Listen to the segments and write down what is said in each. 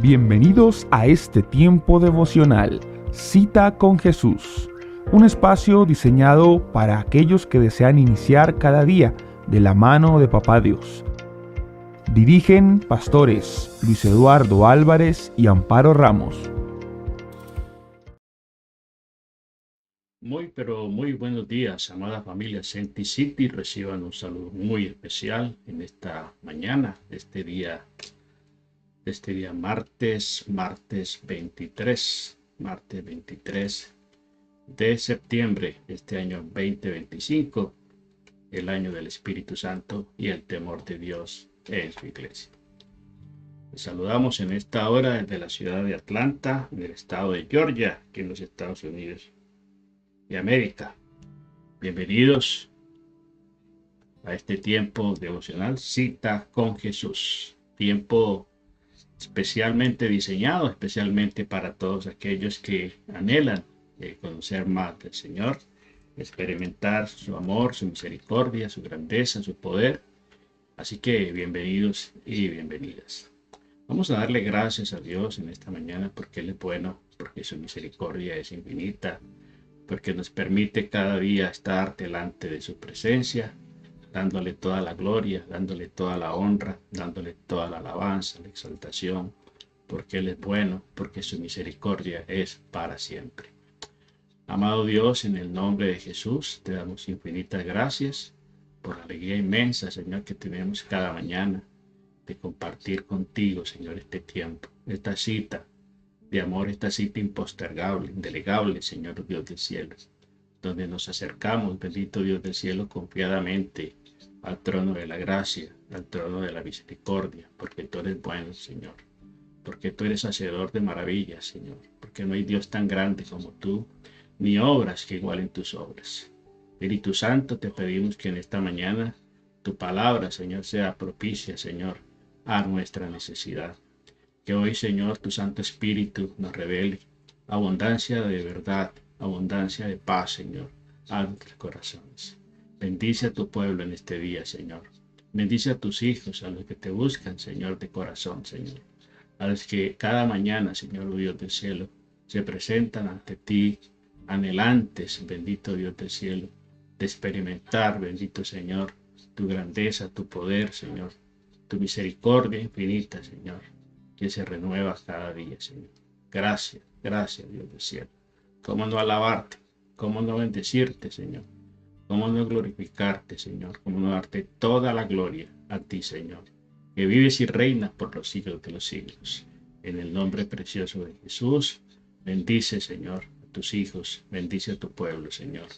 Bienvenidos a este tiempo devocional, Cita con Jesús, un espacio diseñado para aquellos que desean iniciar cada día de la mano de Papá Dios. Dirigen pastores Luis Eduardo Álvarez y Amparo Ramos. Muy buenos días, amada familia Senti City. Reciban un saludo muy especial en esta mañana de este día martes 23 de septiembre de este año 2025, el año del Espíritu Santo y el temor de Dios en su iglesia. Les saludamos en esta hora desde la ciudad de Atlanta, en el estado de Georgia, aquí en los Estados Unidos de América. Bienvenidos a este tiempo devocional, Cita con Jesús. Tiempo especialmente diseñado, especialmente para todos aquellos que anhelan conocer más del Señor, experimentar su amor, su misericordia, su grandeza, su poder. Así que bienvenidos y bienvenidas. Vamos a darle gracias a Dios en esta mañana porque Él es bueno, porque su misericordia es infinita, porque nos permite cada día estar delante de su presencia, dándole toda la gloria, dándole toda la honra, dándole toda la alabanza, la exaltación, porque Él es bueno, porque su misericordia es para siempre. Amado Dios, en el nombre de Jesús, te damos infinitas gracias por la alegría inmensa, Señor, que tenemos cada mañana de compartir contigo, Señor, este tiempo, esta cita de amor, esta cita impostergable, indelegable, Señor Dios del cielo, donde nos acercamos, bendito Dios del cielo, confiadamente al trono de la gracia, al trono de la misericordia, porque tú eres bueno, Señor, porque tú eres hacedor de maravillas, Señor, porque no hay Dios tan grande como tú, ni obras que igualen tus obras. Espíritu Santo, te pedimos que en esta mañana tu palabra, Señor, sea propicia, Señor, a nuestra necesidad. Que hoy, Señor, tu Santo Espíritu nos revele abundancia de verdad, abundancia de paz, Señor, a nuestros corazones. Bendice a tu pueblo en este día, Señor. Bendice a tus hijos, a los que te buscan, Señor, de corazón, Señor. A los que cada mañana, Señor Dios del cielo, se presentan ante ti, anhelantes, bendito Dios del cielo, de experimentar, bendito Señor, tu grandeza, tu poder, Señor, tu misericordia infinita, Señor, que se renueva cada día, Señor. Gracias, gracias, Dios del cielo. ¿Cómo no alabarte? ¿Cómo no bendecirte, Señor? ¿Cómo no glorificarte, Señor? ¿Cómo no darte toda la gloria a ti, Señor? Que vives y reinas por los siglos de los siglos. En el nombre precioso de Jesús, bendice, Señor, a tus hijos, bendice a tu pueblo, Señor.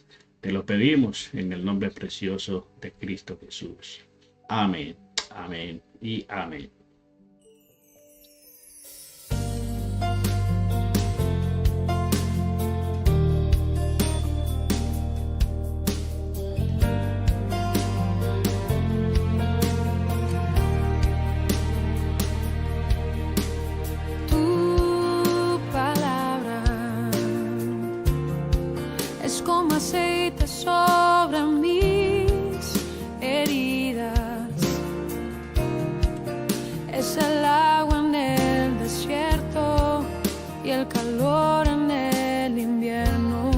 Te lo pedimos en el nombre precioso de Cristo Jesús. Amén, amén y amén. Como aceite sobre mis heridas, es el agua en el desierto y el calor en el invierno.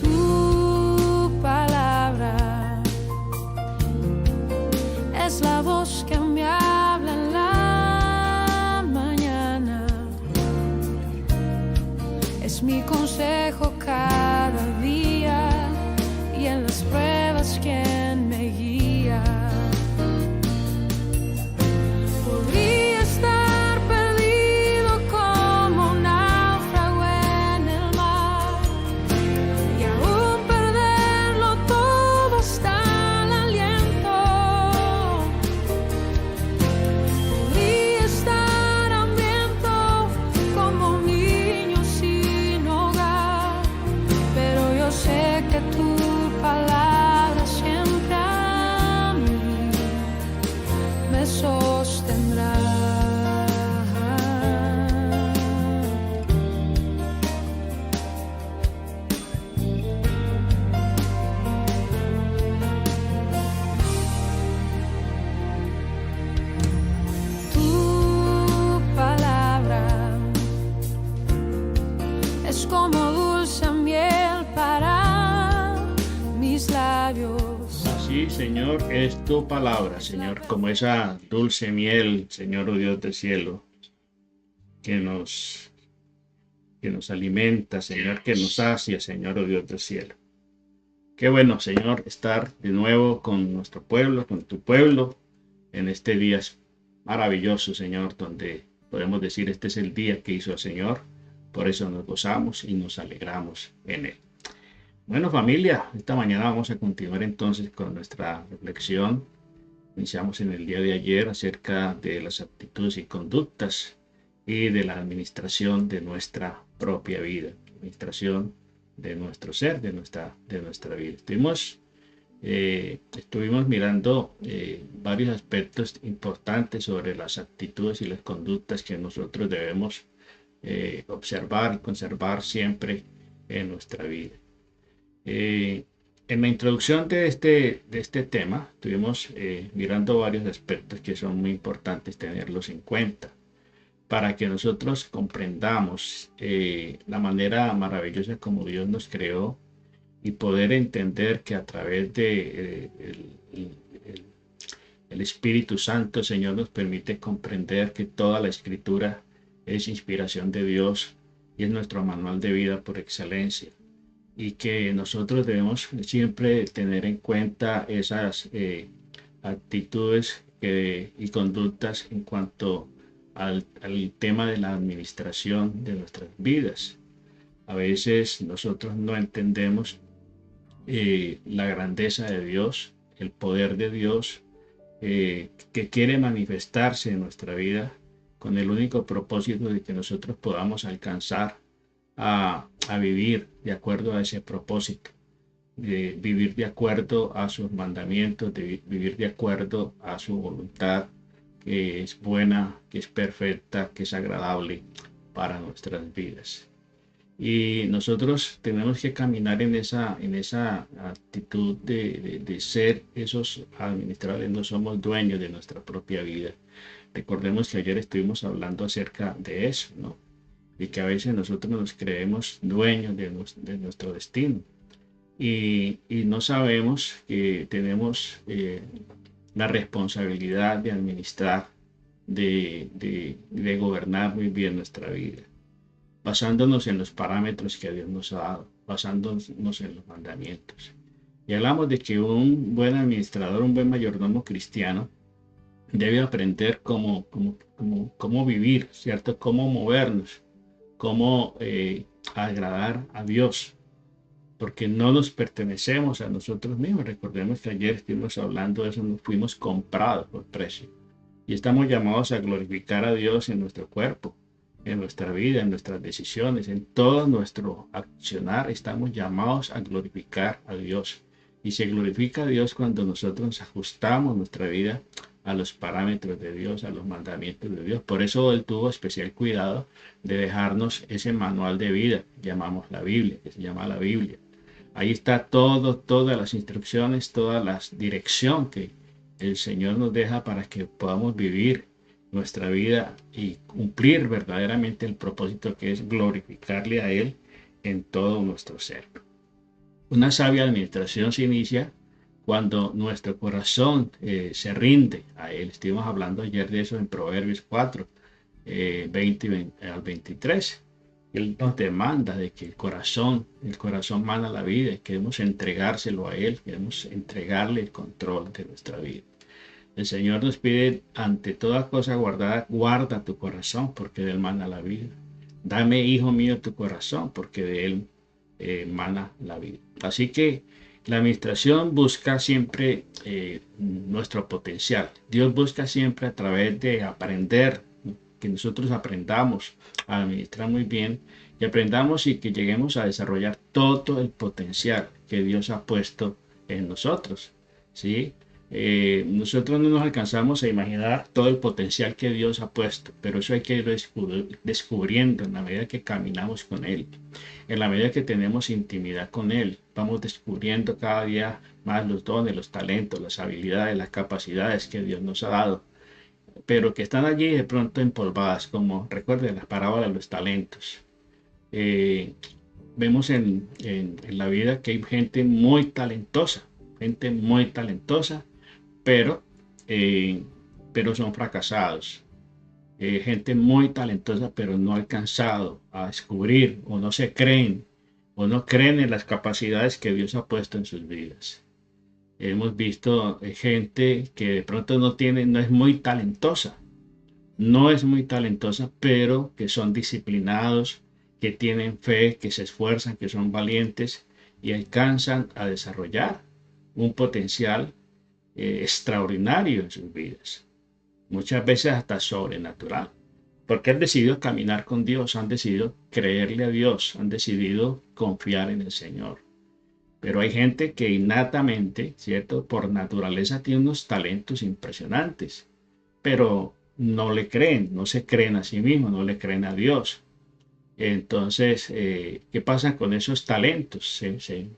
Tu palabra es la voz que me habla en la mañana. Es mi consejo cada día y en las pruebas quien me guía. Podría estar perdido como un náufrago en el mar y aún perderlo todo hasta el aliento. Podría estar hambriento como un niño sin hogar, pero yo sé que tu palabra siempre Dios. Sí, Señor, es tu palabra, Señor, como esa dulce miel, Señor, oh Dios del cielo, que nos, que nos alimenta, Señor, que nos sacia, Señor, oh Dios del cielo. Qué bueno, Señor, estar de nuevo con nuestro pueblo, con tu pueblo, en este día maravilloso, Señor, donde podemos decir, este es el día que hizo el Señor, por eso nos gozamos y nos alegramos en él. Bueno, familia, esta mañana vamos a continuar entonces con nuestra reflexión. Iniciamos en el día de ayer acerca de las actitudes y conductas y de la administración de nuestra propia vida, administración de nuestro ser, de nuestra vida. Estuvimos mirando varios aspectos importantes sobre las actitudes y las conductas que nosotros debemos observar y conservar siempre en nuestra vida. En la introducción de este tema, estuvimos mirando varios aspectos que son muy importantes tenerlos en cuenta para que nosotros comprendamos la manera maravillosa como Dios nos creó y poder entender que a través de el Espíritu Santo, Señor, nos permite comprender que toda la Escritura es inspiración de Dios y es nuestro manual de vida por excelencia. Y que nosotros debemos siempre tener en cuenta esas actitudes y conductas en cuanto al tema de la administración de nuestras vidas. A veces nosotros no entendemos la grandeza de Dios, el poder de Dios que quiere manifestarse en nuestra vida con el único propósito de que nosotros podamos alcanzar a vivir de acuerdo a ese propósito, de vivir de acuerdo a sus mandamientos, de vivir de acuerdo a su voluntad, que es buena, que es perfecta, que es agradable para nuestras vidas. Y nosotros tenemos que caminar en esa actitud de ser esos administradores. No somos dueños de nuestra propia vida. Recordemos que ayer estuvimos hablando acerca de eso, ¿no? Y que a veces nosotros nos creemos dueños de nuestro destino y no sabemos que tenemos la responsabilidad de administrar, de gobernar muy bien nuestra vida, basándonos en los parámetros que Dios nos ha dado, basándonos en los mandamientos. Y hablamos de que un buen administrador, un buen mayordomo cristiano, debe aprender cómo vivir, ¿cierto? Cómo movernos, cómo agradar a Dios, porque no nos pertenecemos a nosotros mismos. Recordemos que ayer estuvimos hablando de eso, nos fuimos comprados por precio y estamos llamados a glorificar a Dios en nuestro cuerpo, en nuestra vida, en nuestras decisiones, en todo nuestro accionar. Estamos llamados a glorificar a Dios y se glorifica a Dios cuando nosotros nos ajustamos nuestra vida a los parámetros de Dios, a los mandamientos de Dios. Por eso Él tuvo especial cuidado de dejarnos ese manual de vida, llamamos la Biblia, que se llama la Biblia. Ahí está todas las instrucciones, toda la dirección que el Señor nos deja para que podamos vivir nuestra vida y cumplir verdaderamente el propósito que es glorificarle a Él en todo nuestro ser. Una sabia administración se inicia cuando nuestro corazón se rinde a Él. Estuvimos hablando ayer de eso en Proverbios 4, 20 al 23. Él nos demanda de que el corazón manda la vida y queremos entregárselo a Él, queremos entregarle el control de nuestra vida. El Señor nos pide, ante toda cosa guardada, guarda tu corazón, porque de Él mana la vida. Dame, hijo mío, tu corazón, porque de Él mana la vida. Así que la administración busca siempre nuestro potencial. Dios busca siempre a través de aprender, que nosotros aprendamos a administrar muy bien y aprendamos y que lleguemos a desarrollar todo el potencial que Dios ha puesto en nosotros, ¿sí? Nosotros no nos alcanzamos a imaginar todo el potencial que Dios ha puesto, pero eso hay que ir descubriendo en la medida que caminamos con Él, en la medida que tenemos intimidad con Él. Vamos descubriendo cada día más los dones, los talentos, las habilidades, las capacidades que Dios nos ha dado, pero que están allí de pronto empolvadas, como recuerden las parábolas de los talentos. Vemos en la vida que hay gente muy talentosa, gente muy talentosa, pero, pero son fracasados. Gente muy talentosa, pero no ha alcanzado a descubrir o no creen en las capacidades que Dios ha puesto en sus vidas. Hemos visto gente que de pronto no es muy talentosa, pero que son disciplinados, que tienen fe, que se esfuerzan, que son valientes y alcanzan a desarrollar un potencial extraordinario en sus vidas, muchas veces hasta sobrenatural, porque han decidido caminar con Dios, han decidido creerle a Dios, han decidido confiar en el Señor. Pero hay gente que innatamente, ¿cierto? Por naturaleza tiene unos talentos impresionantes, pero no le creen, no se creen a sí mismos, no le creen a Dios. Entonces, ¿qué pasa con esos talentos? Se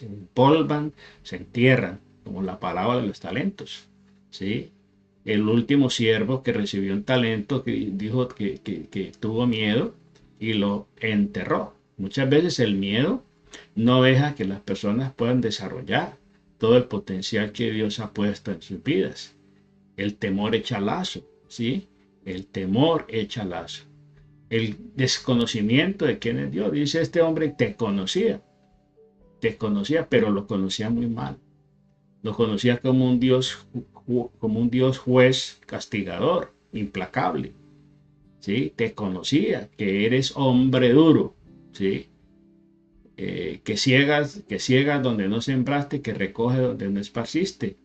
empolvan, se entierran, como la palabra de los talentos, ¿sí? El último siervo que recibió un talento que dijo que tuvo miedo y lo enterró. Muchas veces el miedo no deja que las personas puedan desarrollar todo el potencial que Dios ha puesto en sus vidas. El temor echa lazo, ¿sí? El temor echa lazo. El desconocimiento de quién es Dios. Dice este hombre, te conocía, pero lo conocía muy mal. Lo conocía como un Dios juez castigador, implacable. ¿Sí? Te conocía que eres hombre duro, ¿sí? Que ciegas donde no sembraste, que recoge donde no esparciste.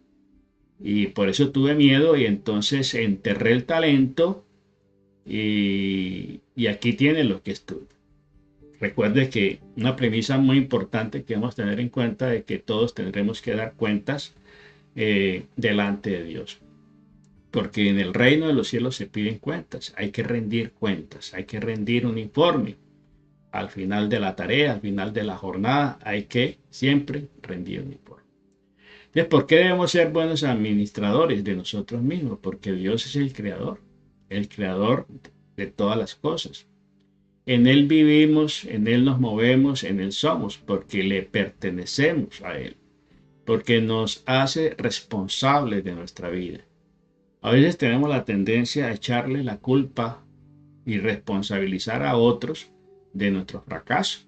Y por eso tuve miedo y entonces enterré el talento y aquí tiene lo que estuve. Recuerde que una premisa muy importante que debemos tener en cuenta es que todos tendremos que dar cuentas delante de Dios. Porque en el reino de los cielos se piden cuentas, hay que rendir cuentas, hay que rendir un informe. Al final de la tarea, al final de la jornada, hay que siempre rendir un informe. Entonces, ¿por qué debemos ser buenos administradores de nosotros mismos? Porque Dios es el creador de todas las cosas. En Él vivimos, en Él nos movemos, en Él somos, porque le pertenecemos a Él, porque nos hace responsables de nuestra vida. A veces tenemos la tendencia a echarle la culpa y responsabilizar a otros de nuestro fracaso,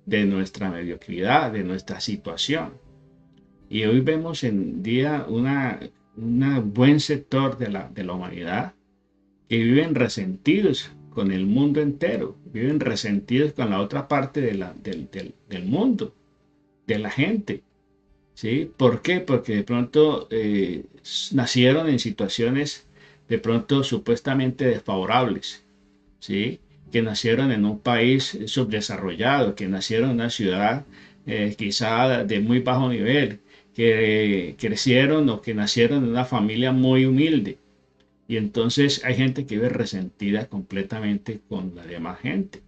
de nuestra mediocridad, de nuestra situación. Y hoy vemos en día un buen sector de la humanidad que viven resentidos con el mundo entero, viven resentidos con la otra parte del mundo, de la gente. ¿Sí? ¿Por qué? Porque de pronto nacieron en situaciones de pronto supuestamente desfavorables, ¿sí? Que nacieron en un país subdesarrollado, que nacieron en una ciudad quizá de muy bajo nivel, que crecieron o que nacieron en una familia muy humilde. Y entonces hay gente que vive resentida completamente con la demás gente,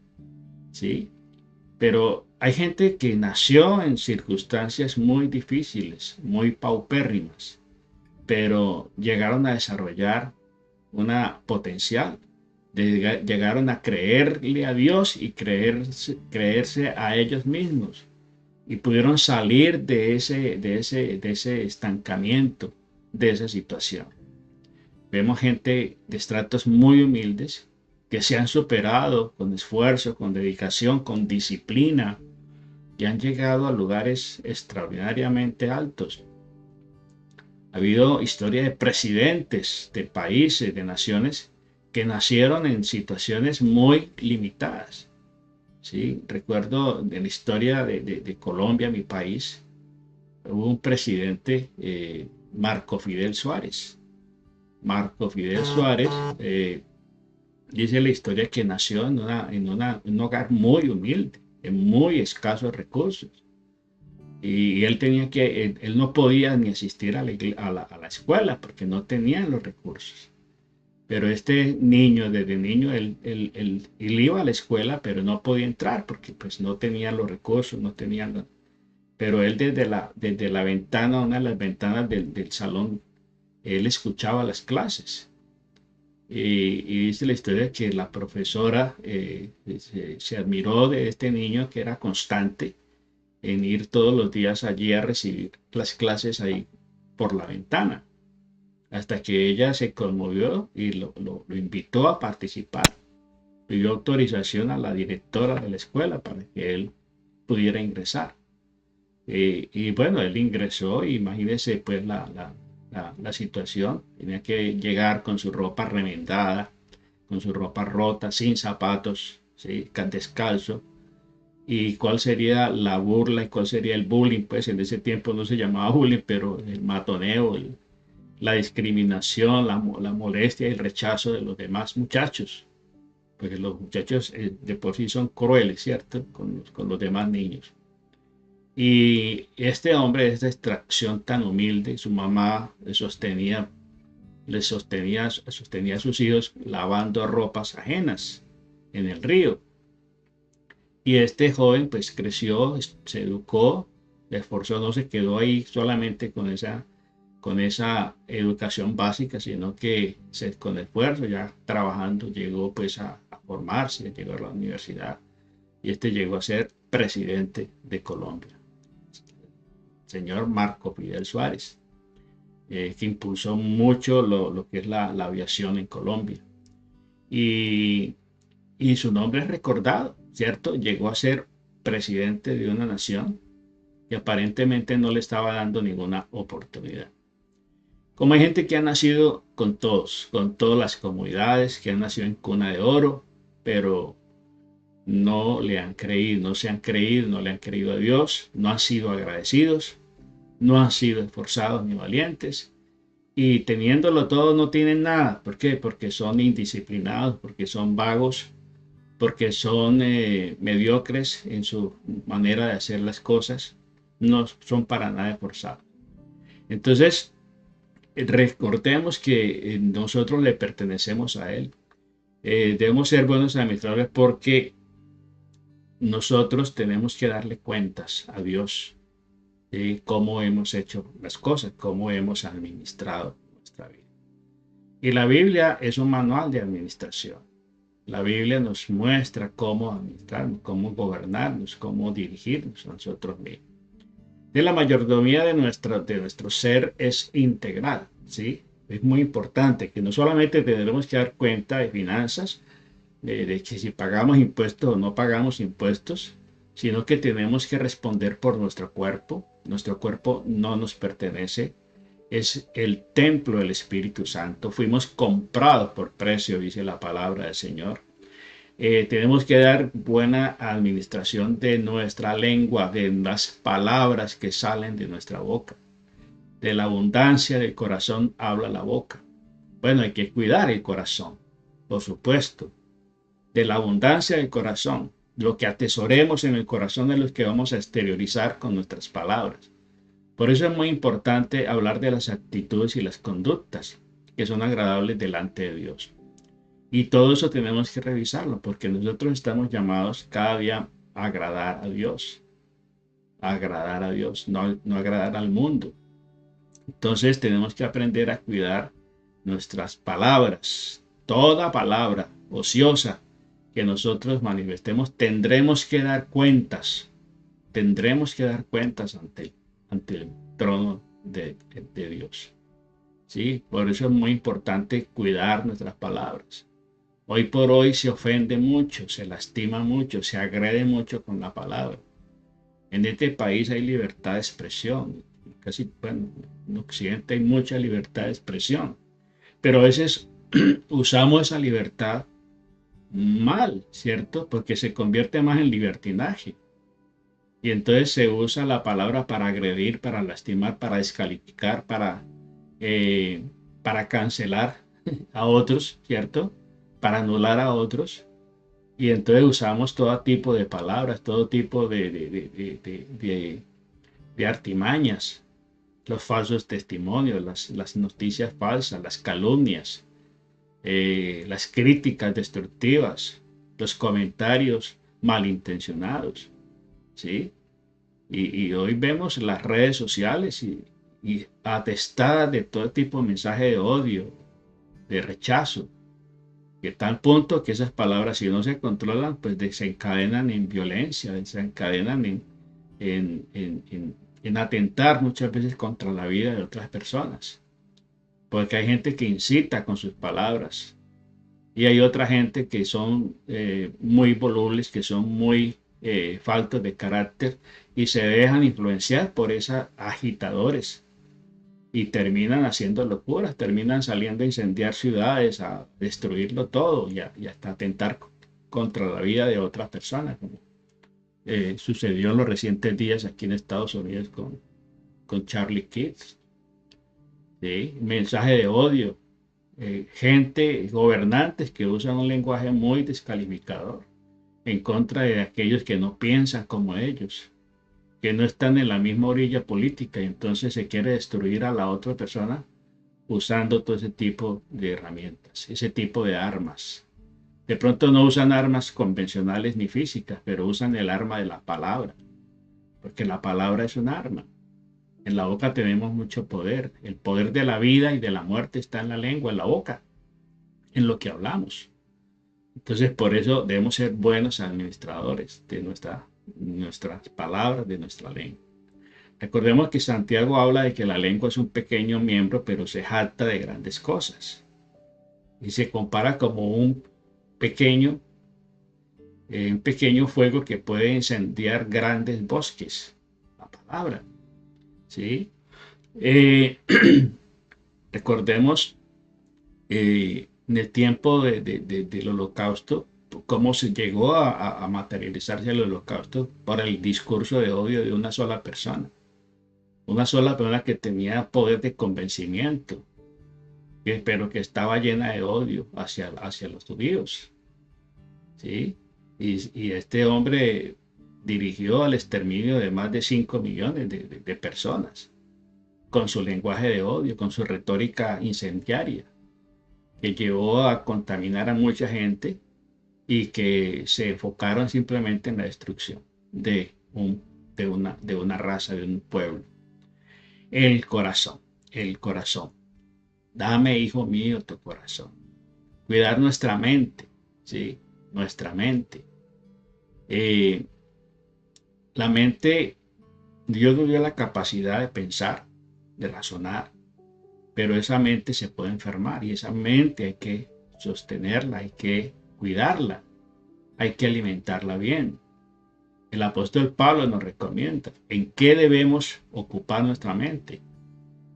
¿sí? Pero hay gente que nació en circunstancias muy difíciles, muy paupérrimas, pero llegaron a desarrollar una potencial, llegaron a creerle a Dios y creerse a ellos mismos y pudieron salir de ese estancamiento, de esa situación. Vemos gente de estratos muy humildes que se han superado con esfuerzo, con dedicación, con disciplina y han llegado a lugares extraordinariamente altos. Ha habido historia de presidentes, de países, de naciones que nacieron en situaciones muy limitadas. ¿Sí? Recuerdo de la historia de Colombia, mi país, hubo un presidente, Marco Fidel Suárez. Marco Fidel Suárez dice la historia que nació en un hogar muy humilde, en muy escasos recursos. Y él no podía ni asistir a la escuela porque no tenía los recursos. Pero este niño, desde niño, él iba a la escuela, pero no podía entrar porque pues no tenía los recursos, pero él desde la ventana, una de las ventanas del salón, él escuchaba las clases. Y dice la historia que la profesora se admiró de este niño que era constante en ir todos los días allí a recibir las clases ahí por la ventana, hasta que ella se conmovió y lo invitó a participar. Pidió autorización a la directora de la escuela para que él pudiera ingresar. Y bueno, él ingresó, imagínese pues la situación. Tenía que llegar con su ropa remendada, con su ropa rota, sin zapatos, ¿sí? Descalzo. ¿Y cuál sería la burla y cuál sería el bullying? Pues en ese tiempo no se llamaba bullying, pero el matoneo, la discriminación, la molestia y el rechazo de los demás muchachos. Porque los muchachos de por sí son crueles, ¿cierto? Con los demás niños. Y este hombre, esta extracción tan humilde, su mamá sostenía a sus hijos lavando ropas ajenas en el río. Y este joven pues creció, se educó, se esforzó, no se quedó ahí solamente con esa educación básica, sino que con esfuerzo, ya trabajando, llegó pues a formarse, llegó a la universidad y llegó a ser presidente de Colombia. Señor Marco Fidel Suárez, que impulsó mucho lo que es la aviación en Colombia. Y su nombre es recordado, ¿cierto? Llegó a ser presidente de una nación que aparentemente no le estaba dando ninguna oportunidad. Como hay gente que ha nacido con todas las comodidades, que han nacido en cuna de oro, pero no le han creído, no se han creído, no le han creído a Dios, no han sido agradecidos, no han sido esforzados ni valientes, y teniéndolo todo no tienen nada. ¿Por qué? Porque son indisciplinados, porque son vagos, porque son mediocres en su manera de hacer las cosas, no son para nada esforzados. Entonces, recordemos que nosotros le pertenecemos a Él. Debemos ser buenos administradores porque nosotros tenemos que darle cuentas a Dios de cómo hemos hecho las cosas, cómo hemos administrado nuestra vida. Y la Biblia es un manual de administración. La Biblia nos muestra cómo administrarnos, cómo gobernarnos, cómo dirigirnos a nosotros mismos. La mayordomía de nuestro ser es integral, ¿sí? Es muy importante que no solamente tendremos que dar cuenta de finanzas, de que si pagamos impuestos o no pagamos impuestos, sino que tenemos que responder por nuestro cuerpo. Nuestro cuerpo no nos pertenece, es el templo del Espíritu Santo. Fuimos comprados por precio, dice la palabra del Señor. Tenemos que dar buena administración de nuestra lengua, de las palabras que salen de nuestra boca. De la abundancia del corazón habla la boca. Bueno, hay que cuidar el corazón, por supuesto. De la abundancia del corazón, lo que atesoremos en el corazón es lo que vamos a exteriorizar con nuestras palabras. Por eso es muy importante hablar de las actitudes y las conductas que son agradables delante de Dios. Y todo eso tenemos que revisarlo, porque nosotros estamos llamados cada día a agradar a Dios. A agradar a Dios, no agradar al mundo. Entonces tenemos que aprender a cuidar nuestras palabras. Toda palabra ociosa que nosotros manifestemos, tendremos que dar cuentas. Tendremos que dar cuentas ante el trono de Dios. ¿Sí? Por eso es muy importante cuidar nuestras palabras. Hoy por hoy se ofende mucho, se lastima mucho, se agrede mucho con la palabra. En este país hay libertad de expresión. Casi, bueno, en Occidente hay mucha libertad de expresión. Pero a veces usamos esa libertad mal, ¿cierto? Porque se convierte más en libertinaje. Y entonces se usa la palabra para agredir, para lastimar, para descalificar, para cancelar a otros, ¿cierto? Para anular a otros. Y entonces usamos todo tipo de palabras, todo tipo de artimañas, los falsos testimonios, las noticias falsas, las calumnias, las críticas destructivas, los comentarios malintencionados, ¿sí? Y hoy vemos las redes sociales y atestadas de todo tipo de mensaje de odio, de rechazo, que tal punto que esas palabras, si no se controlan, pues desencadenan en violencia, desencadenan en atentar muchas veces contra la vida de otras personas. Porque hay gente que incita con sus palabras y hay otra gente que son muy volubles, que son muy faltos de carácter y se dejan influenciar por esos agitadores y terminan haciendo locuras, terminan saliendo a incendiar ciudades, a destruirlo todo y hasta atentar contra la vida de otras personas, como sucedió en los recientes días aquí en Estados Unidos con Charlie Kirk. ¿Sí? Mensaje de odio, gente, gobernantes que usan un lenguaje muy descalificador en contra de aquellos que no piensan como ellos, que no están en la misma orilla política y entonces se quiere destruir a la otra persona usando todo ese tipo de herramientas, ese tipo de armas. De pronto no usan armas convencionales ni físicas, pero usan el arma de la palabra, porque la palabra es un arma. En la boca tenemos mucho poder. El poder de la vida y de la muerte está en la lengua, en la boca, en lo que hablamos. Entonces, por eso debemos ser buenos administradores de nuestras palabras, de nuestra lengua. Recordemos que Santiago habla de que la lengua es un pequeño miembro, pero se jacta de grandes cosas. Y se compara como un pequeño fuego que puede incendiar grandes bosques. La palabra. ¿Sí? Recordemos en el tiempo del holocausto, cómo se llegó a materializarse el holocausto por el discurso de odio de una sola persona. Una sola persona que tenía poder de convencimiento, pero que estaba llena de odio hacia los judíos. ¿Sí? Y este hombre dirigió al exterminio de más de 5 millones de personas, con su lenguaje de odio, con su retórica incendiaria, que llevó a contaminar a mucha gente y que se enfocaron simplemente en la destrucción de una raza, de un pueblo. El corazón. Dame, hijo mío, tu corazón. Cuidar nuestra mente, ¿sí? Nuestra mente. La mente, Dios nos dio la capacidad de pensar, de razonar, pero esa mente se puede enfermar y esa mente hay que sostenerla, hay que cuidarla, hay que alimentarla bien. El apóstol Pablo nos recomienda en qué debemos ocupar nuestra mente.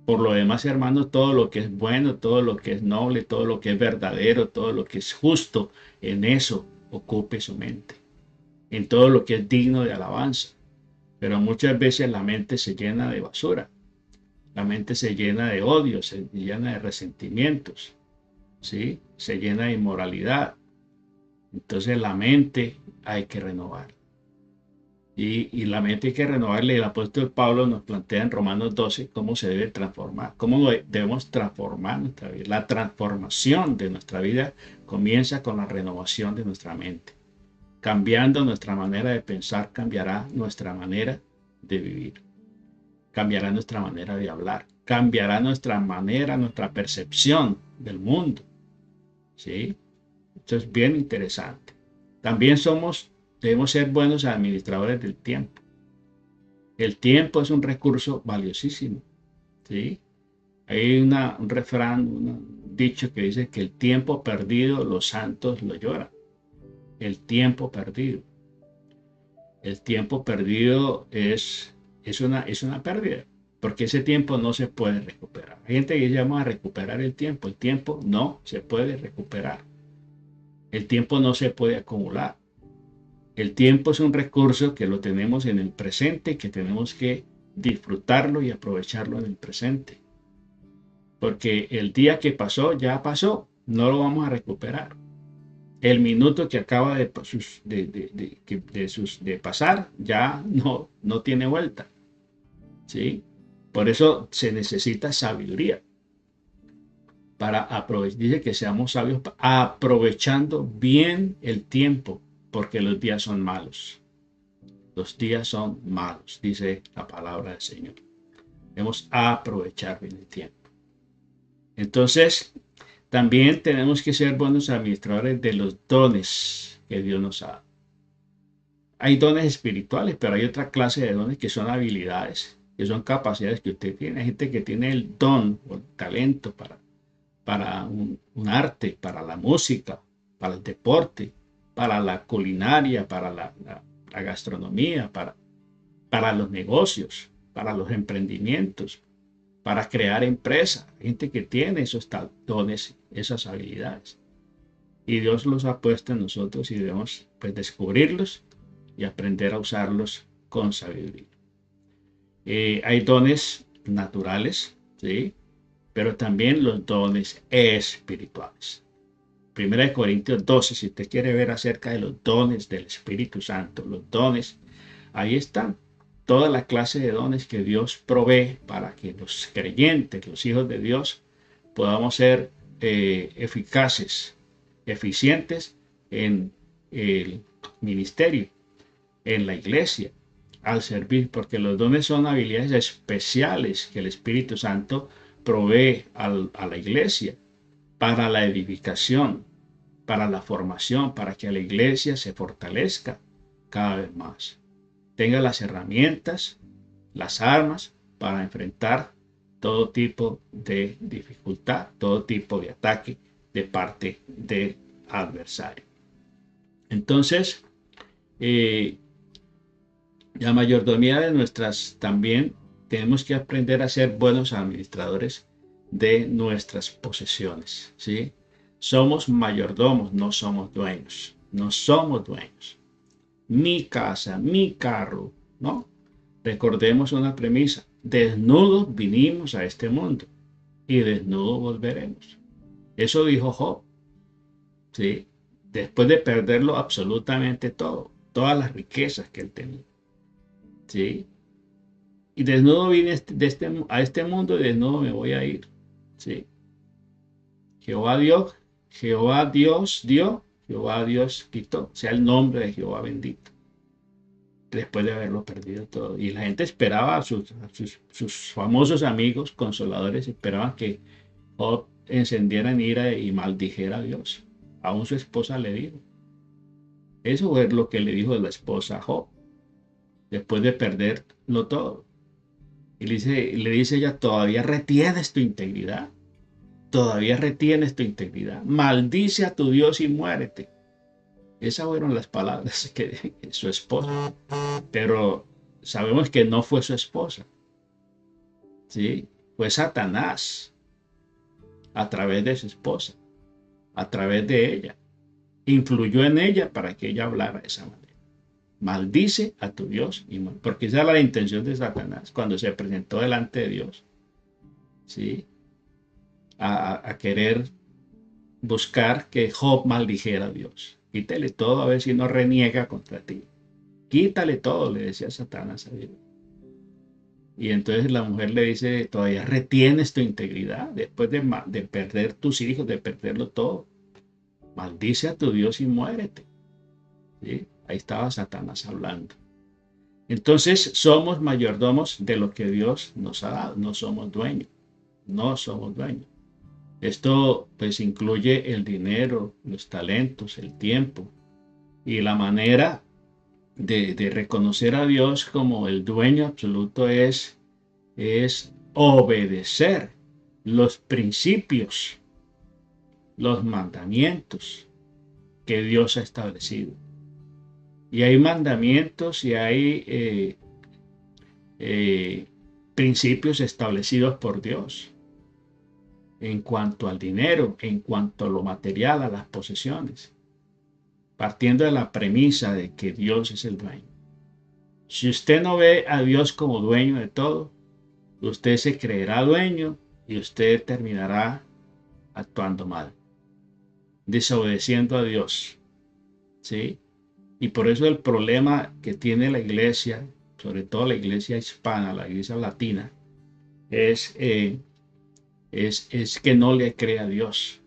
Por lo demás, hermanos, todo lo que es bueno, todo lo que es noble, todo lo que es verdadero, todo lo que es justo, en eso ocupe su mente. En todo lo que es digno de alabanza. Pero muchas veces la mente se llena de basura. La mente se llena de odio, se llena de resentimientos, ¿sí? Se llena de inmoralidad. Entonces la mente hay que renovar. Y la mente hay que renovarle. El apóstol Pablo nos plantea en Romanos 12 cómo se debe transformar, cómo debemos transformar nuestra vida. La transformación de nuestra vida comienza con la renovación de nuestra mente. Cambiando nuestra manera de pensar, cambiará nuestra manera de vivir. Cambiará nuestra manera de hablar. Cambiará nuestra manera, nuestra percepción del mundo. ¿Sí? Esto es bien interesante. También debemos ser buenos administradores del tiempo. El tiempo es un recurso valiosísimo. ¿Sí? Hay un refrán, un dicho que dice que el tiempo perdido los santos lo lloran. El tiempo perdido. El tiempo perdido es una pérdida, porque ese tiempo no se puede recuperar. Hay gente que dice vamos a recuperar el tiempo no se puede recuperar. El tiempo no se puede acumular. El tiempo es un recurso que lo tenemos en el presente, que tenemos que disfrutarlo y aprovecharlo en el presente. Porque el día que pasó, ya pasó, no lo vamos a recuperar. El minuto que acaba de pasar ya no tiene vuelta. ¿Sí? Por eso se necesita sabiduría para aprovechar. Dice que seamos sabios aprovechando bien el tiempo, porque los días son malos. Los días son malos, dice la palabra del Señor. Debemos aprovechar bien el tiempo. Entonces, también tenemos que ser buenos administradores de los dones que Dios nos ha dado. Hay dones espirituales, pero hay otra clase de dones que son habilidades, que son capacidades que usted tiene. Hay gente que tiene el don o el talento para un arte, para la música, para el deporte, para la culinaria, para la gastronomía, para los negocios, para los emprendimientos, para crear empresas. Gente que tiene esos dones, esas habilidades. Y Dios los ha puesto en nosotros y debemos pues descubrirlos y aprender a usarlos con sabiduría. Hay dones naturales, ¿sí? Pero también los dones espirituales. Primera de Corintios 12, si usted quiere ver acerca de los dones del Espíritu Santo, los dones, ahí están toda la clase de dones que Dios provee para que los creyentes, los hijos de Dios, podamos ser eficaces, eficientes en el ministerio, en la iglesia, al servir, porque los dones son habilidades especiales que el Espíritu Santo provee a la iglesia para la edificación, para la formación, para que la iglesia se fortalezca cada vez más. Tenga las herramientas, las armas para enfrentar todo tipo de dificultad, todo tipo de ataque de parte del adversario. Entonces, la mayordomía de nuestras también tenemos que aprender a ser buenos administradores de nuestras posesiones, ¿sí? Somos mayordomos, no somos dueños, no somos dueños. Mi casa, mi carro, ¿no? Recordemos una premisa: desnudos vinimos a este mundo y desnudos volveremos. Eso dijo Job, ¿sí? Después de perderlo absolutamente todo, todas las riquezas que él tenía, ¿sí? Y desnudo vine a este mundo y desnudo me voy a ir, ¿sí? Jehová Dios dio, Jehová Dios quitó. Sea el nombre de Jehová bendito. Después de haberlo perdido todo. Y la gente esperaba, sus famosos amigos consoladores esperaban que Job encendiera en ira y maldijera a Dios. Aún su esposa le dijo. Eso es lo que le dijo la esposa a Job, después de perderlo todo. Y le dice ella: todavía retienes tu integridad. Todavía retienes tu integridad. Maldice a tu Dios y muérete. Esas fueron las palabras que su esposa. Pero sabemos que no fue su esposa, ¿sí? Fue Satanás, a través de su esposa, a través de ella. Influyó en ella para que ella hablara de esa manera. Maldice a tu Dios y muérete. Porque esa era la intención de Satanás cuando se presentó delante de Dios, ¿sí? A querer buscar que Job maldijera a Dios. Quítale todo a ver si no reniega contra ti. Quítale todo, le decía Satanás a Dios. Y entonces la mujer le dice: todavía retienes tu integridad después de perder tus hijos, de perderlo todo. Maldice a tu Dios y muérete, ¿sí? Ahí estaba Satanás hablando. Entonces somos mayordomos de lo que Dios nos ha dado. No somos dueños. No somos dueños. Esto pues incluye el dinero, los talentos, el tiempo y la manera de reconocer a Dios como el dueño absoluto es obedecer los principios, los mandamientos que Dios ha establecido. Y hay mandamientos y hay principios establecidos por Dios en cuanto al dinero, en cuanto a lo material, a las posesiones, partiendo de la premisa de que Dios es el dueño. Si usted no ve a Dios como dueño de todo, usted se creerá dueño y usted terminará actuando mal, desobedeciendo a Dios, ¿sí? Y por eso el problema que tiene la iglesia, sobre todo la iglesia hispana, la iglesia latina, es que no le cree a Dios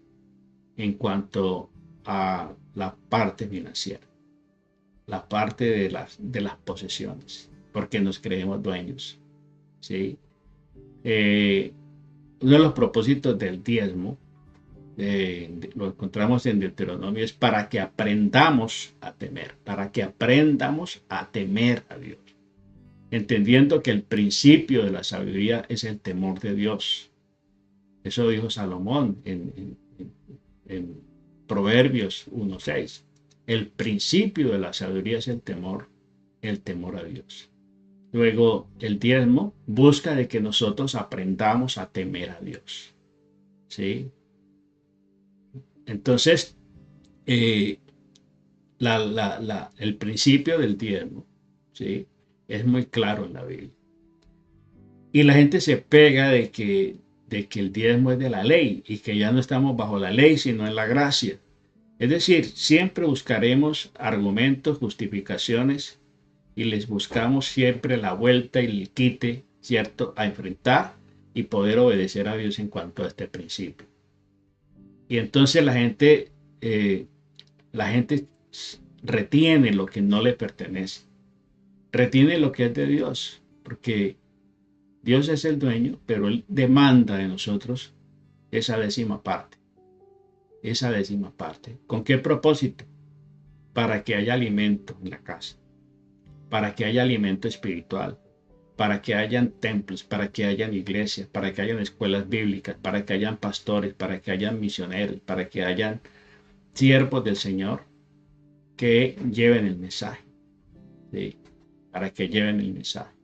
en cuanto a la parte financiera, la parte de las posesiones, porque nos creemos dueños, ¿sí? Uno de los propósitos del diezmo lo encontramos en Deuteronomio, es para que aprendamos a temer, para que aprendamos a temer a Dios, entendiendo que el principio de la sabiduría es el temor de Dios. Eso dijo Salomón en Proverbios 1:6. El principio de la sabiduría es el temor a Dios. Luego, el diezmo busca de que nosotros aprendamos a temer a Dios. ¿Sí? Entonces, eh, el principio del diezmo, ¿sí?, es muy claro en la Biblia. Y la gente se pega de que el diezmo es de la ley y que ya no estamos bajo la ley, sino en la gracia. Es decir, siempre buscaremos argumentos, justificaciones y les buscamos siempre la vuelta y el quite, ¿cierto?, a enfrentar y poder obedecer a Dios en cuanto a este principio. Y entonces la gente retiene lo que no le pertenece, retiene lo que es de Dios, porque Dios es el dueño, pero Él demanda de nosotros esa décima parte. Esa décima parte. ¿Con qué propósito? Para que haya alimento en la casa, para que haya alimento espiritual, para que hayan templos, para que hayan iglesias, para que hayan escuelas bíblicas, para que hayan pastores, para que hayan misioneros, para que hayan siervos del Señor que lleven el mensaje, ¿sí?, para que lleven el mensaje.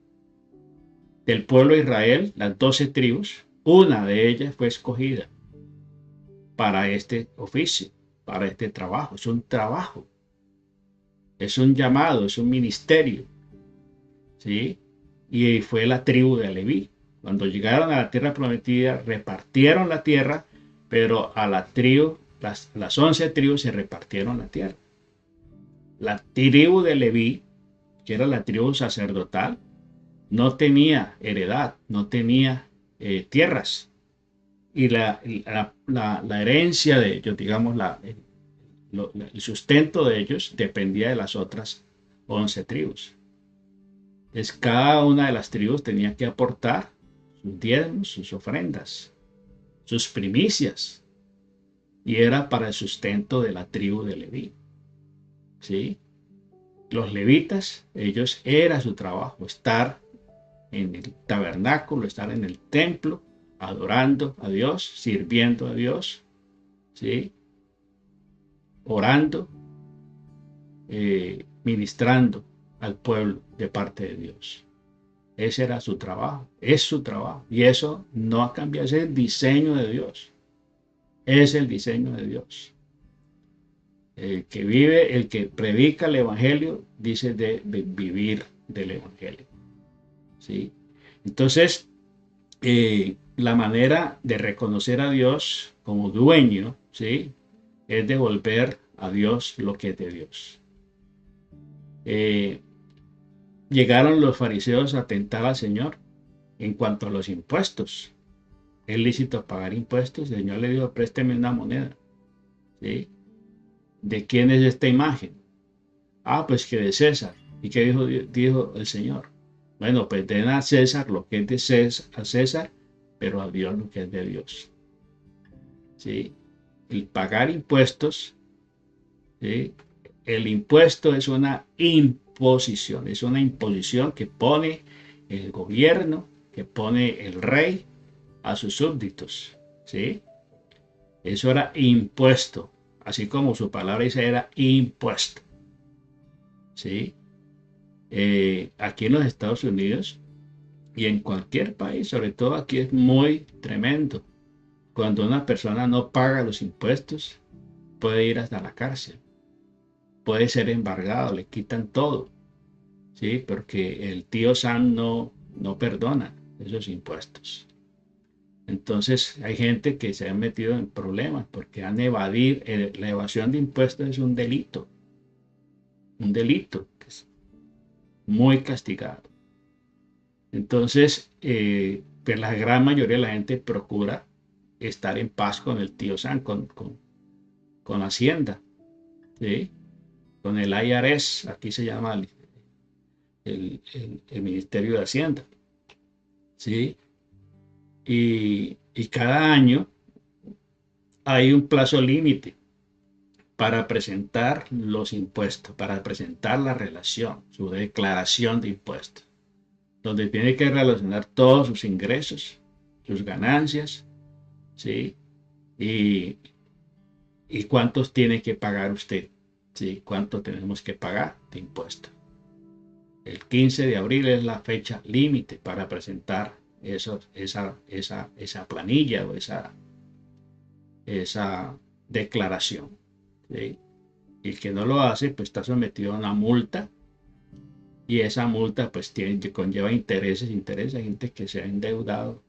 Del pueblo de Israel, las 12 tribus, una de ellas fue escogida para este oficio, para este trabajo. Es un trabajo, es un llamado, es un ministerio, ¿sí? Y fue la tribu de Leví. Cuando llegaron a la tierra prometida, repartieron la tierra, pero a la tribu, las 11 tribus se repartieron la tierra. La tribu de Leví, que era la tribu sacerdotal, no tenía heredad, no tenía tierras. Y la herencia de ellos, digamos, el sustento de ellos dependía de las otras 11 tribus. Entonces, cada una de las tribus tenía que aportar sus diezmos, sus ofrendas, sus primicias, y era para el sustento de la tribu de Leví. ¿Sí? Los levitas, ellos era su trabajo, estar en el tabernáculo, estar en el templo, adorando a Dios, sirviendo a Dios, ¿sí?, orando, ministrando al pueblo de parte de Dios. Ese era su trabajo, es su trabajo, y eso no ha cambiado, es el diseño de Dios, es el diseño de Dios. El que vive, el que predica el evangelio, dice de vivir del evangelio, ¿sí? Entonces, la manera de reconocer a Dios como dueño, ¿sí?, es devolver a Dios lo que es de Dios. Llegaron los fariseos a tentar al Señor en cuanto a los impuestos. ¿Es lícito pagar impuestos? El Señor le dijo: présteme una moneda, ¿sí? ¿De quién es esta imagen? Ah, pues que de César. ¿Y qué dijo el Señor? Bueno, pues den a César lo que es de César, pero a Dios lo que es de Dios. ¿Sí? El pagar impuestos, ¿sí?, el impuesto es una imposición que pone el gobierno, que pone el rey a sus súbditos, ¿sí? Eso era impuesto, así como su palabra dice, era impuesto, ¿sí? Aquí en los Estados Unidos y en cualquier país, sobre todo aquí, es muy tremendo. Cuando una persona no paga los impuestos, puede ir hasta la cárcel, puede ser embargado, le quitan todo, ¿sí?, porque el tío Sam no perdona esos impuestos. Entonces hay gente que se ha metido en problemas porque han evadido. La evasión de impuestos es un delito que es muy castigado. Entonces, pues la gran mayoría de la gente procura estar en paz con el tío Sam, con Hacienda, ¿sí?, con el IRS, aquí se llama el Ministerio de Hacienda, ¿sí? Y cada año hay un plazo límite para presentar los impuestos, para presentar la relación, su declaración de impuestos, donde tiene que relacionar todos sus ingresos, sus ganancias, ¿sí? Y cuántos tiene que pagar usted, ¿sí? Cuánto tenemos que pagar de impuestos. El 15 de abril es la fecha límite para presentar esa planilla o esa declaración, ¿sí? Y el que no lo hace, pues está sometido a una multa, y esa multa pues conlleva intereses. Hay gente que se ha endeudado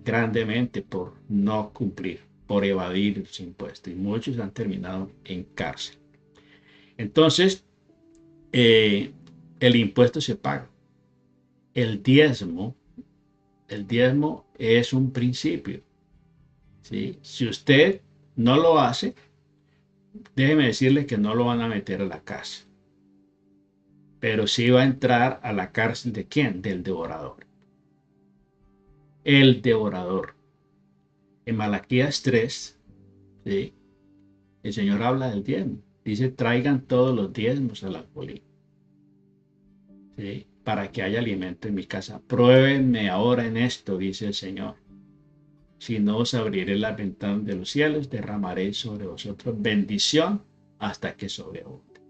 grandemente por no cumplir, por evadir los impuestos, y muchos han terminado en cárcel. Entonces, el impuesto se paga. El diezmo es un principio, ¿sí? Si usted no lo hace, déjeme decirle que no lo van a meter a la cárcel, pero sí va a entrar a la cárcel ¿de quién? Del devorador. El devorador. En Malaquías 3, ¿sí? El Señor habla del diezmo. Dice, traigan todos los diezmos al alfolí, ¿sí? Para que haya alimento en mi casa. Pruébenme ahora en esto, dice el Señor. Si no, os abriré las ventanas de los cielos, derramaré sobre vosotros bendición hasta que sobreabunde.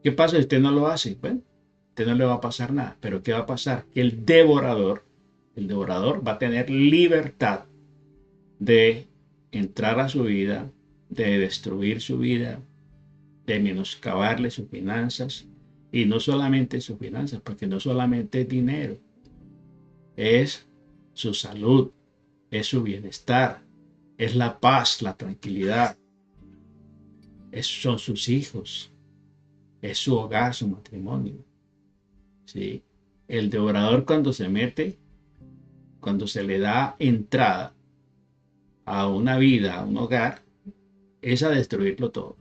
¿Qué pasa si usted no lo hace? Bueno, a usted no le va a pasar nada. Pero ¿qué va a pasar? Que el devorador va a tener libertad de entrar a su vida, de destruir su vida, de menoscabarle sus finanzas. Y no solamente sus finanzas, porque no solamente es dinero, es su salud, es su bienestar, es la paz, la tranquilidad, son sus hijos, es su hogar, su matrimonio, ¿sí? El devorador, cuando se mete, cuando se le da entrada a una vida, a un hogar, es a destruirlo todo,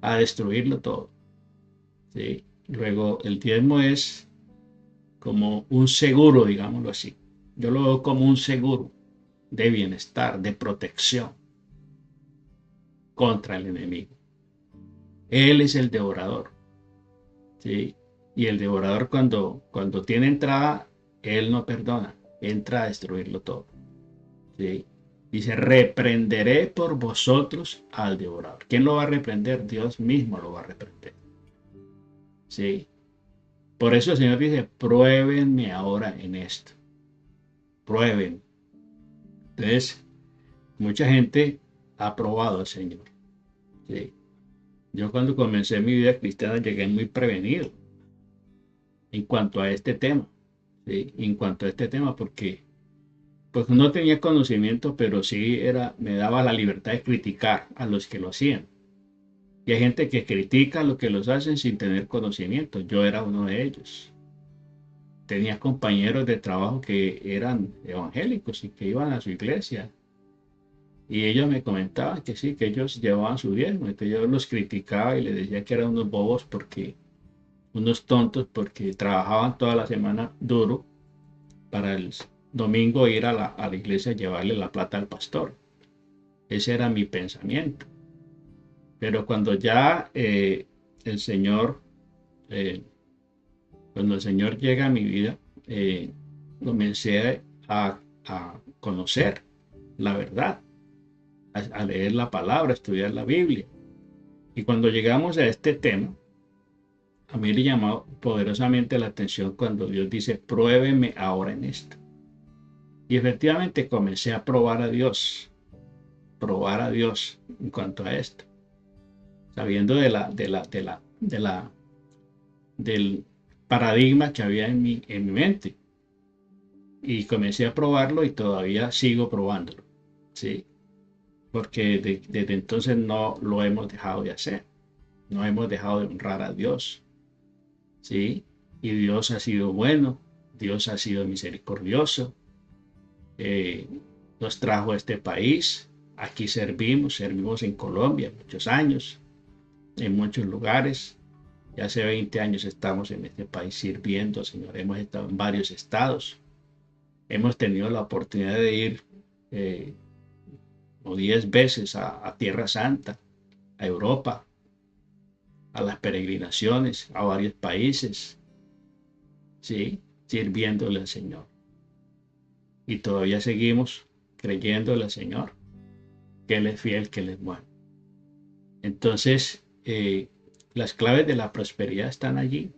a destruirlo todo, ¿sí? Luego, el diezmo es como un seguro, digámoslo así. Yo lo veo como un seguro de bienestar, de protección contra el enemigo. Él es el devorador, ¿sí? Y el devorador, cuando tiene entrada, él no perdona, entra a destruirlo todo, ¿sí? Dice, reprenderé por vosotros al devorador. ¿Quién lo va a reprender? Dios mismo lo va a reprender, ¿sí? Por eso el Señor dice, pruébenme ahora en esto. Prueben. Entonces, mucha gente ha probado al Señor, ¿sí? Yo, cuando comencé mi vida cristiana, llegué muy prevenido en cuanto a este tema, ¿sí? En cuanto a este tema, porque pues no tenía conocimiento, pero sí me daba la libertad de criticar a los que lo hacían. Y hay gente que critica a los que los hacen sin tener conocimiento. Yo era uno de ellos. Tenía compañeros de trabajo que eran evangélicos y que iban a su iglesia. Y ellos me comentaban que sí, que ellos llevaban su diezmo. Entonces yo los criticaba y les decía que eran unos bobos, unos tontos, porque trabajaban toda la semana duro para el domingo ir a la iglesia a llevarle la plata al pastor. Ese era mi pensamiento. Pero cuando ya el Señor llega a mi vida, comencé a conocer la verdad, a leer la palabra, a estudiar la Biblia. Y cuando llegamos a este tema, a mí me llamó poderosamente la atención cuando Dios dice, pruébeme ahora en esto. Y efectivamente comencé a probar a Dios en cuanto a esto, sabiendo del paradigma que había en mi mente. Y comencé a probarlo y todavía sigo probándolo, ¿sí? Porque desde entonces no lo hemos dejado de hacer, no hemos dejado de honrar a Dios, ¿sí? Y Dios ha sido bueno, Dios ha sido misericordioso, nos trajo a este país, aquí servimos en Colombia muchos años, en muchos lugares. Ya hace 20 años estamos en este país sirviendo, Señor. Hemos estado en varios estados. Hemos tenido la oportunidad de ir o 10 veces a Tierra Santa, a Europa, a las peregrinaciones, a varios países, ¿sí? Sirviéndole al Señor. Y todavía seguimos creyéndole al Señor, que Él es fiel, que Él es bueno. Entonces, las claves de la prosperidad están allí.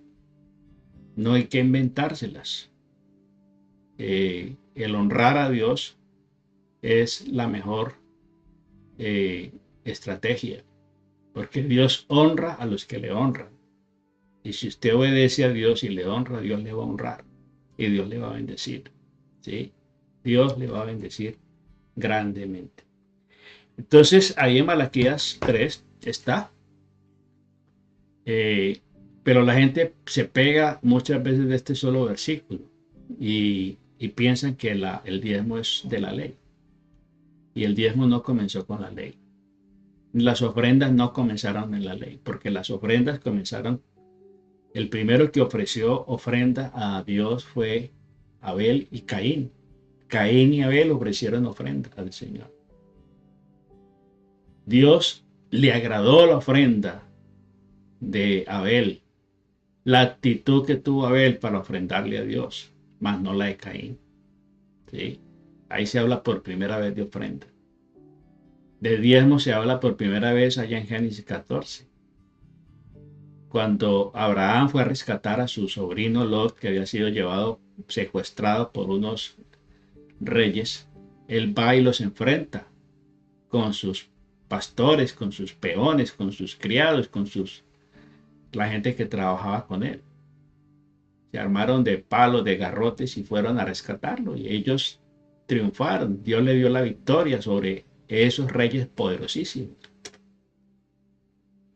No hay que inventárselas. El honrar a Dios es la mejor estrategia, porque Dios honra a los que le honran. Y si usted obedece a Dios y le honra, Dios le va a honrar y Dios le va a bendecir, ¿sí? Dios le va a bendecir grandemente. Entonces, ahí en Malaquías 3 está. Pero la gente se pega muchas veces de este solo versículo y piensan que el diezmo es de la ley. Y el diezmo no comenzó con la ley. Las ofrendas no comenzaron en la ley, porque las ofrendas comenzaron. El primero que ofreció ofrenda a Dios fue Abel y Caín. Caín y Abel ofrecieron ofrenda al Señor. Dios le agradó la ofrenda de Abel, la actitud que tuvo Abel para ofrendarle a Dios, más no la de Caín. ¿Sí? Ahí se habla por primera vez de ofrenda. De diezmo se habla por primera vez allá en Génesis 14. Cuando Abraham fue a rescatar a su sobrino Lot, que había sido secuestrado por unos reyes, él va y los enfrenta con sus pastores, con sus peones, con sus criados, la gente que trabajaba con él. Se armaron de palos, de garrotes y fueron a rescatarlo. Y ellos triunfaron. Dios le dio la victoria sobre esos reyes poderosísimos.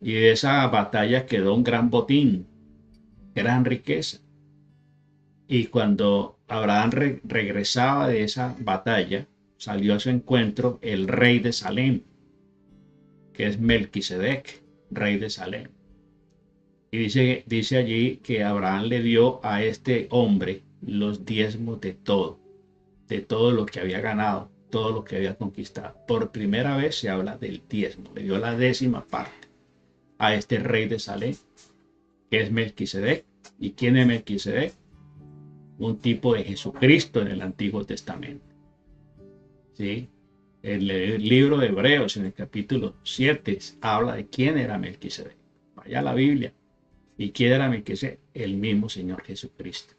Y de esa batalla quedó un gran botín, gran riqueza. Y cuando Abraham regresaba de esa batalla, salió a su encuentro el rey de Salem, que es Melquisedec, rey de Salem. Y dice allí que Abraham le dio a este hombre los diezmos de todo lo que había ganado, todo lo que había conquistado. Por primera vez se habla del diezmo, le dio la 10ª parte a este rey de Salem, que es Melquisedec. ¿Y quién es Melquisedec? Un tipo de Jesucristo en el Antiguo Testamento. ¿Sí? El libro de Hebreos, en el capítulo 7, habla de quién era Melquisedec. Vaya a la Biblia. ¿Y quién era Melquisedec? El mismo Señor Jesucristo.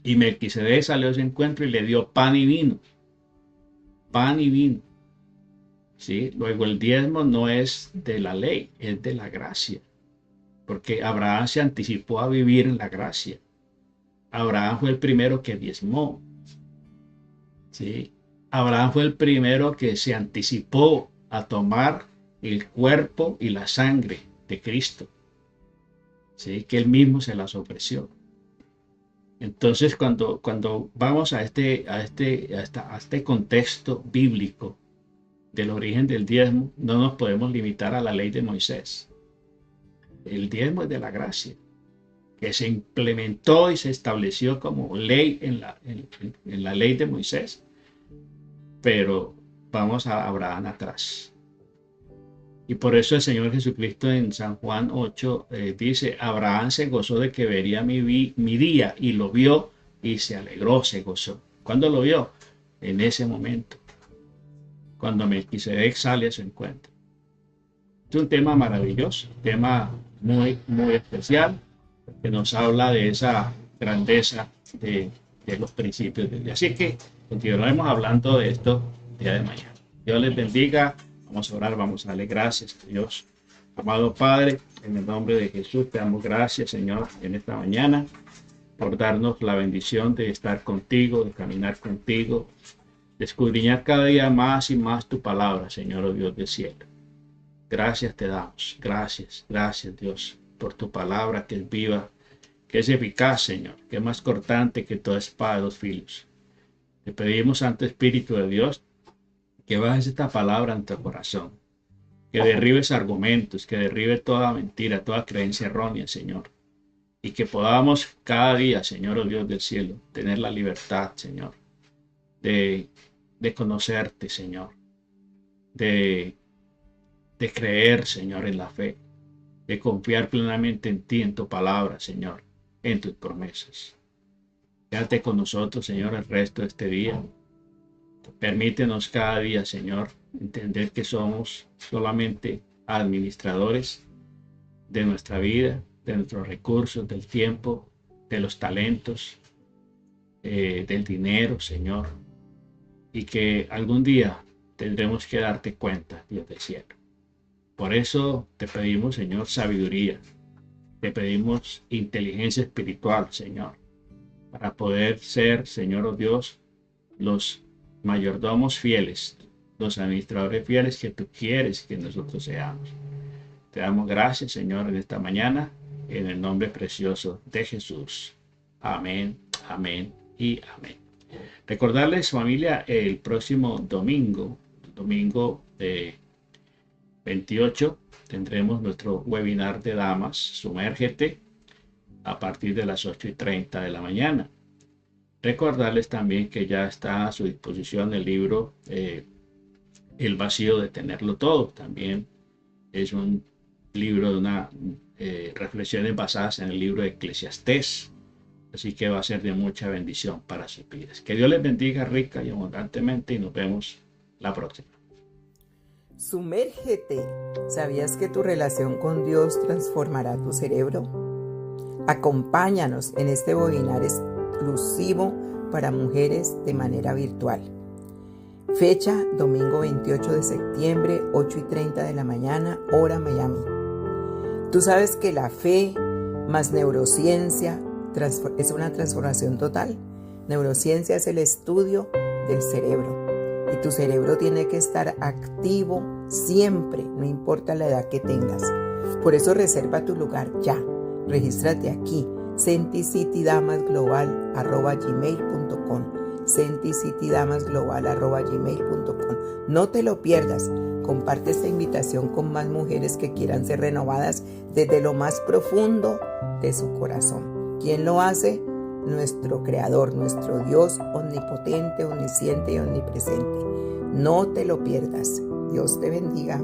Y Melquisedec salió a ese encuentro y le dio pan y vino. Pan y vino. ¿Sí? Luego el diezmo no es de la ley, es de la gracia. Porque Abraham se anticipó a vivir en la gracia. Abraham fue el primero que diezmó. ¿Sí? Abraham fue el primero que se anticipó a tomar el cuerpo y la sangre de Cristo. ¿Sí? Que él mismo se las ofreció. Entonces, cuando vamos a este contexto bíblico del origen del diezmo, no nos podemos limitar a la ley de Moisés. El diezmo es de la gracia, que se implementó y se estableció como ley en la ley de Moisés. Pero vamos a Abraham atrás. Y por eso el Señor Jesucristo en San Juan 8 dice, Abraham se gozó de que vería mi día, y lo vio y se alegró, se gozó. ¿Cuándo lo vio? En ese momento, cuando Melquisedec sale a su encuentro. Es un tema maravilloso, un tema muy, muy especial, que nos habla de esa grandeza de los principios de Dios. Así que continuaremos hablando de esto el día de mañana. Dios les bendiga. Vamos a orar, vamos a darle gracias a Dios. Amado Padre, en el nombre de Jesús, te damos gracias, Señor, en esta mañana, por darnos la bendición de estar contigo, de caminar contigo, de escudriñar cada día más y más tu palabra, Señor, oh Dios del cielo. Gracias te damos, gracias Dios, por tu palabra que es viva, que es eficaz, Señor, que es más cortante que toda espada de dos filos. Te pedimos, Santo Espíritu de Dios, que bajes esta palabra en tu corazón, que derribes argumentos, que derribe toda mentira, toda creencia errónea, Señor, y que podamos cada día, Señor, oh Dios del cielo, tener la libertad, Señor, de de conocerte, Señor, de creer, Señor, en la fe, de confiar plenamente en ti, en tu palabra, Señor, en tus promesas. Quédate con nosotros, Señor, el resto de este día. Permítenos cada día, Señor, entender que somos solamente administradores de nuestra vida, de nuestros recursos, del tiempo, de los talentos, del dinero, Señor, y que algún día tendremos que darte cuenta, Dios del cielo. Por eso te pedimos, Señor, sabiduría, te pedimos inteligencia espiritual, Señor, para poder ser, Señor, oh Dios, los mayordomos fieles, los administradores fieles que tú quieres que nosotros seamos. Te damos gracias, Señor, en esta mañana, en el nombre precioso de Jesús. Amén, amén y amén. Recordarles, familia, el próximo domingo 28, tendremos nuestro webinar de damas, Sumérgete, a partir de las 8:30 de la mañana. Recordarles también que ya está a su disposición el libro El vacío de tenerlo todo. También es un libro de unas reflexiones basadas en el libro de Eclesiastés. Así que va a ser de mucha bendición para sus vidas. Que Dios les bendiga rica y abundantemente y nos vemos la próxima. Sumérgete. ¿Sabías que tu relación con Dios transformará tu cerebro? Acompáñanos en este webinar exclusivo para mujeres de manera virtual. Fecha, domingo 28 de septiembre, 8:30 de la mañana, hora Miami. Tú sabes que la fe más neurociencia es una transformación total. Neurociencia es el estudio del cerebro. Y tu cerebro tiene que estar activo siempre, no importa la edad que tengas. Por eso reserva tu lugar ya. Regístrate aquí, centicitydamasglobal@gmail.com, centicitydamasglobal@gmail.com. No te lo pierdas. Comparte esta invitación con más mujeres que quieran ser renovadas desde lo más profundo de su corazón. ¿Quién lo hace? Nuestro Creador, nuestro Dios omnipotente, omnisciente y omnipresente. No te lo pierdas. Dios te bendiga.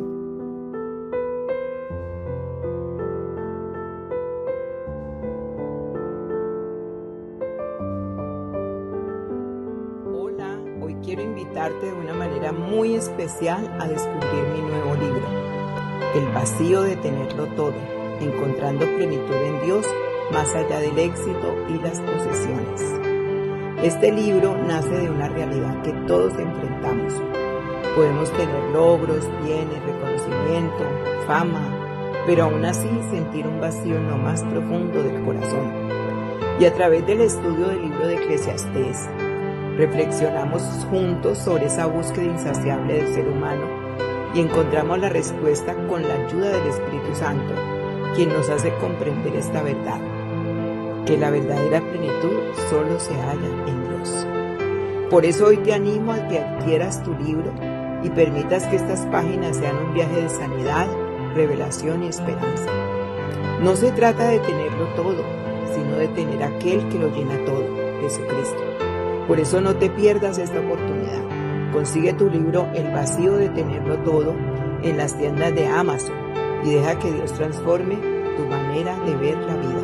Hola, hoy quiero invitarte de una manera muy especial a descubrir mi nuevo libro, El vacío de tenerlo todo, encontrando plenitud en Dios más allá del éxito y las posesiones. Este libro nace de una realidad que todos enfrentamos. Podemos tener logros, bienes, reconocimiento, fama, pero aún así sentir un vacío en lo más profundo del corazón. Y a través del estudio del libro de Eclesiastés, reflexionamos juntos sobre esa búsqueda insaciable del ser humano y encontramos la respuesta con la ayuda del Espíritu Santo, quien nos hace comprender esta verdad, que la verdadera plenitud solo se halla en Dios. Por eso hoy te animo a que adquieras tu libro y permitas que estas páginas sean un viaje de sanidad, revelación y esperanza. No se trata de tenerlo todo, sino de tener aquel que lo llena todo, Jesucristo. Por eso no te pierdas esta oportunidad. Consigue tu libro El vacío de tenerlo todo en las tiendas de Amazon y deja que Dios transforme tu manera de ver la vida.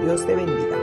Dios te bendiga.